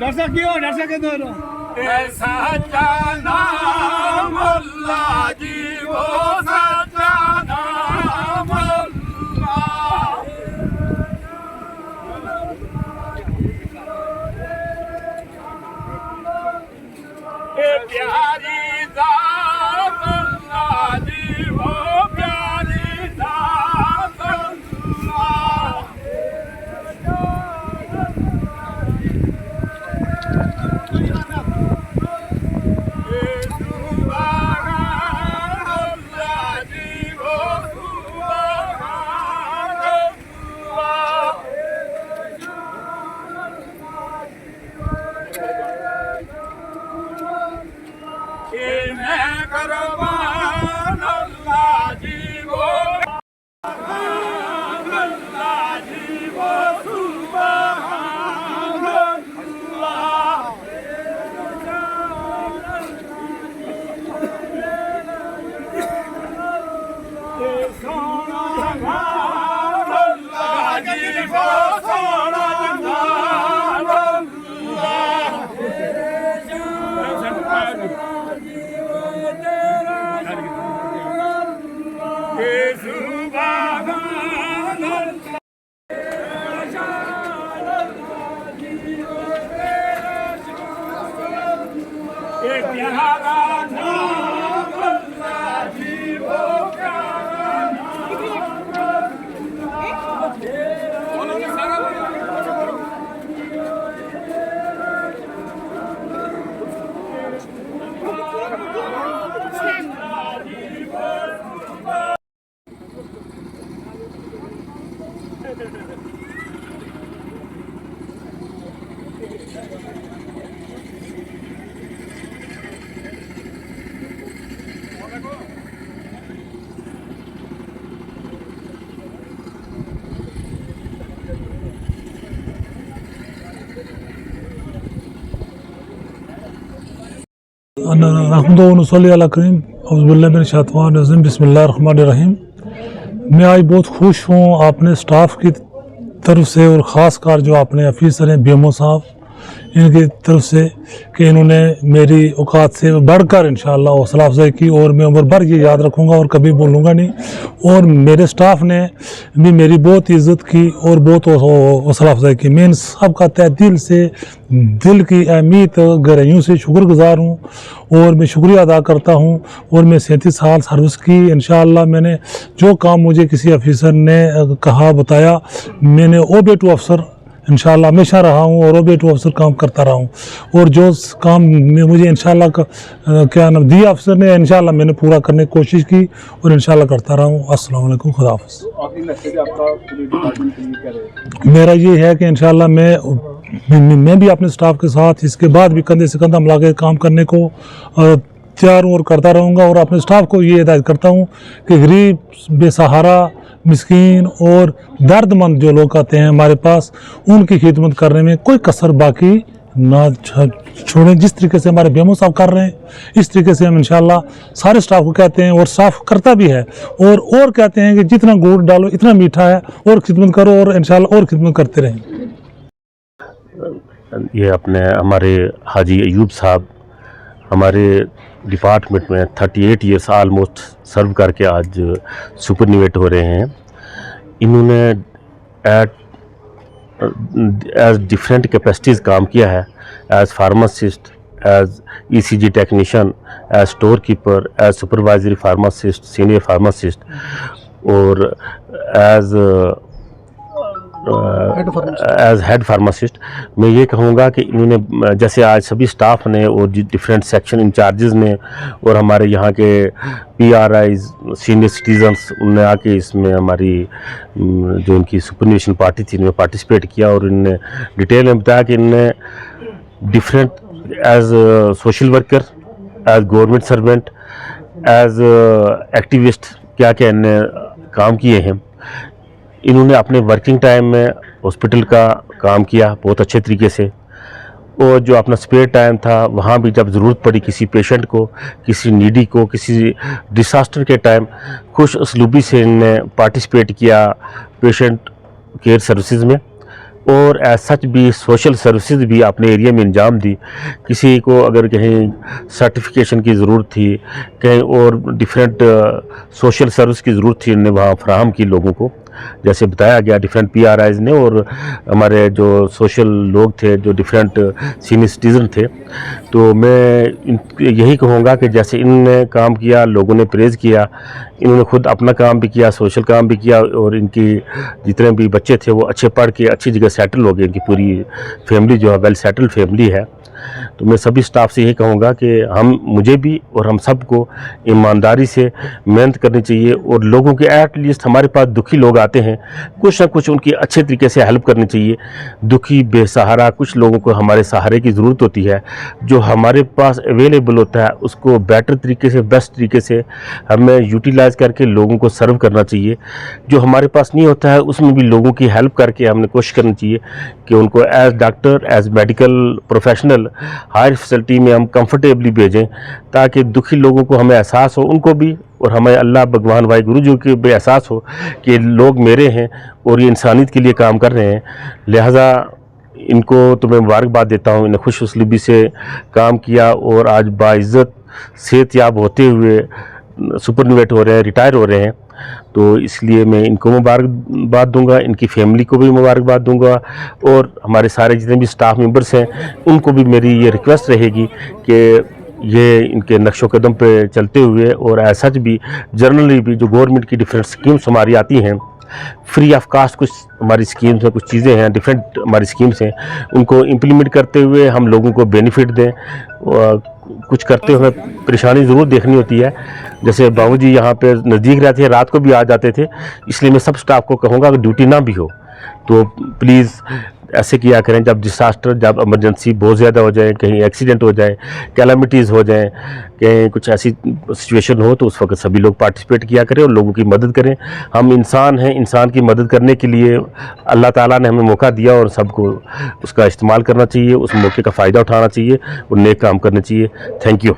डरसा क्यों डरसा के दोनों ऐसा नाम अल्लाह जी वो सच्चा नाम अल्लाह ए प्यारी जात अल्लाह जी वो प्यारी जात अल्लाह बिस्मिल्लाहिर्रहमानिर्रहीम। मैं आज बहुत खुश हूँ अपने स्टाफ की तरफ से और ख़ास कर जो अपने ऑफिसर हैं बीएमओ साहब इनकी तरफ से कि इन्होंने मेरी औकात से बढ़कर इंशाअल्लाह हौसला अफजाई की और मैं उम्र भर ये याद रखूँगा और कभी भूलूँगा नहीं। और मेरे स्टाफ ने भी मेरी बहुत इज़्ज़त की और बहुत हौसला अफजाई की। मैं इन सब का तहे दिल से दिल की अहमियत गहराइयों से शुक्रगुज़ार हूँ और मैं शुक्रिया अदा करता हूँ। और मैं 37 साल सर्विस की इंशाअल्लाह मैंने जो काम मुझे किसी ऑफिसर ने कहा बताया मैंने ओबे टू अफसर इंशाअल्लाह हमेशा रहा हूँ और ओबे टू अफसर काम करता रहा हूँ। और जो काम में मुझे इंशाअल्लाह क्या नाम दिया अफसर ने इंशाअल्लाह मैंने पूरा करने की कोशिश की और इंशाअल्लाह करता रहा हूँ। अस्सलाम वालेकुम, खुदा हाफ़िज़। मेरा ये है कि इंशाअल्लाह मैं भी अपने स्टाफ के साथ इसके बाद भी कंधे से कंधा मिला के काम करने को तैयार हूँ और करता रहूँगा। और अपने स्टाफ को ये हिदायत करता हूँ कि गरीब, बेसहारा, मिस्कीन और दर्दमंद जो लोग आते हैं हमारे पास उनकी खिदमत करने में कोई कसर बाकी ना छोड़ें। जिस तरीके से हमारे बीएमओ साहब कर रहे हैं इस तरीके से हम इंशाअल्लाह सारे स्टाफ को कहते हैं और स्टाफ करता भी है और कहते हैं कि जितना गुड़ डालो इतना मीठा है और खिदमत करो और इंशाअल्लाह और खिदमत करते रहें। ये अपने हमारे हाजी अयूब साहब हमारे डिपार्टमेंट में 38 ईयर्स आलमोस्ट सर्व करके आज सुपरनिवेट हो रहे हैं। इन्होंने एज डिफरेंट कैपेसिटीज़ काम किया है, as pharmacist, as ECG technician, as store keeper, as supervisory pharmacist, senior pharmacist और एज हेड फार्मासिस्ट। मैं ये कहूँगा कि इन्होंने जैसे आज सभी स्टाफ ने और डिफरेंट सेक्शन इंचार्जेस ने और हमारे यहाँ के PRIs सीनियर सिटीजन्स उनने आके इसमें हमारी जो इनकी सुपरविजन पार्टी थी इनमें पार्टिसिपेट किया और इनने डिटेल में बताया कि इनने different as social worker, as government servant, as activist क्या क्या इनने काम किए हैं। इन्होंने अपने वर्किंग टाइम में हॉस्पिटल का काम किया बहुत अच्छे तरीके से, और जो अपना स्पेयर टाइम था वहाँ भी जब ज़रूरत पड़ी किसी पेशेंट को, किसी नीडी को, किसी डिसास्टर के टाइम खुश उसलूबी से इन्होंने पार्टिसिपेट किया पेशेंट केयर सर्विसेज में, और एज सच भी सोशल सर्विसेज भी अपने एरिया में अंजाम दी। किसी को अगर कहीं सर्टिफिकेशन की ज़रूरत थी, कहीं और डिफरेंट सोशल सर्विस की ज़रूरत थी, इन्होंने वहाँ फराहम की लोगों को, जैसे बताया गया डिफरेंट PRIs ने, और हमारे जो सोशल लोग थे, जो डिफरेंट सीनियर सिटीज़न थे। तो मैं यही कहूँगा कि जैसे इन्होंने काम किया, लोगों ने प्रेज़ किया, इन्होंने खुद अपना काम भी किया, सोशल काम भी किया, और इनकी जितने भी बच्चे थे वो अच्छे पढ़ के अच्छी जगह सेटल हो गए, इनकी पूरी फैमिली जो है वेल सेटल्ड फैमिली है। तो मैं सभी स्टाफ से यही कहूँगा कि मुझे भी और हम सबको ईमानदारी से मेहनत करनी चाहिए, और लोगों के एट लीस्ट हमारे पास दुखी लोग आते हैं, कुछ ना कुछ उनकी अच्छे तरीके से हेल्प करनी चाहिए। दुखी बेसहारा कुछ लोगों को हमारे सहारे की ज़रूरत होती है, जो हमारे पास अवेलेबल होता है उसको बेटर तरीके से, बेस्ट तरीके से हमें यूटिलाइज़ करके लोगों को सर्व करना चाहिए। जो हमारे पास नहीं होता है उसमें भी लोगों की हेल्प करके हमने कोशिश करनी चाहिए कि उनको as doctor, as medical professional higher facility में हम कंफर्टेबली भेजें, ताकि दुखी लोगों को हमें एहसास हो, उनको भी और हमें अल्लाह भगवान भाई गुरु जी के भी एहसास हो कि लोग मेरे हैं और ये इंसानियत के लिए काम कर रहे हैं। लिहाजा इनको तो मैं मुबारकबाद देता हूँ, इन्हें खुश उसलूबी से काम किया और आज बाइज़्ज़त सेहतयाब होते हुए सुपरनुवेट हो रहे हैं, रिटायर हो रहे हैं। तो इसलिए मैं इनको मुबारकबाद दूंगा, इनकी फैमिली को भी मुबारकबाद दूंगा, और हमारे सारे जितने भी स्टाफ मेंबर्स हैं उनको भी मेरी ये रिक्वेस्ट रहेगी कि ये इनके नक्शो कदम पे चलते हुए, और ऐसा भी जनरली भी जो गवर्नमेंट की डिफरेंट स्कीम्स हमारी आती हैं, फ्री ऑफ कास्ट कुछ हमारी स्कीम्स हैं, कुछ चीज़ें हैं, डिफरेंट हमारी स्कीम्स हैं, उनको इम्प्लीमेंट करते हुए हम लोगों को बेनिफिट दें। कुछ करते हुए परेशानी ज़रूर देखनी होती है, जैसे बाबूजी यहाँ पे नज़दीक रहते हैं, रात को भी आ जाते थे, इसलिए मैं सब स्टाफ को कहूँगा कि ड्यूटी ना भी हो तो प्लीज़ ऐसे किया करें। जब डिसास्टर, जब इमरजेंसी बहुत ज़्यादा हो जाए, कहीं एक्सीडेंट हो जाए, कैलामिटीज़ हो जाएं, कहीं कुछ ऐसी सिचुएशन हो, तो उस वक्त सभी लोग पार्टिसिपेट किया करें और लोगों की मदद करें। हम इंसान हैं, इंसान की मदद करने के लिए अल्लाह ताला ने हमें मौका दिया और सबको उसका इस्तेमाल करना चाहिए, उस मौके का फ़ायदा उठाना चाहिए और नेक काम करना चाहिए। Thank you.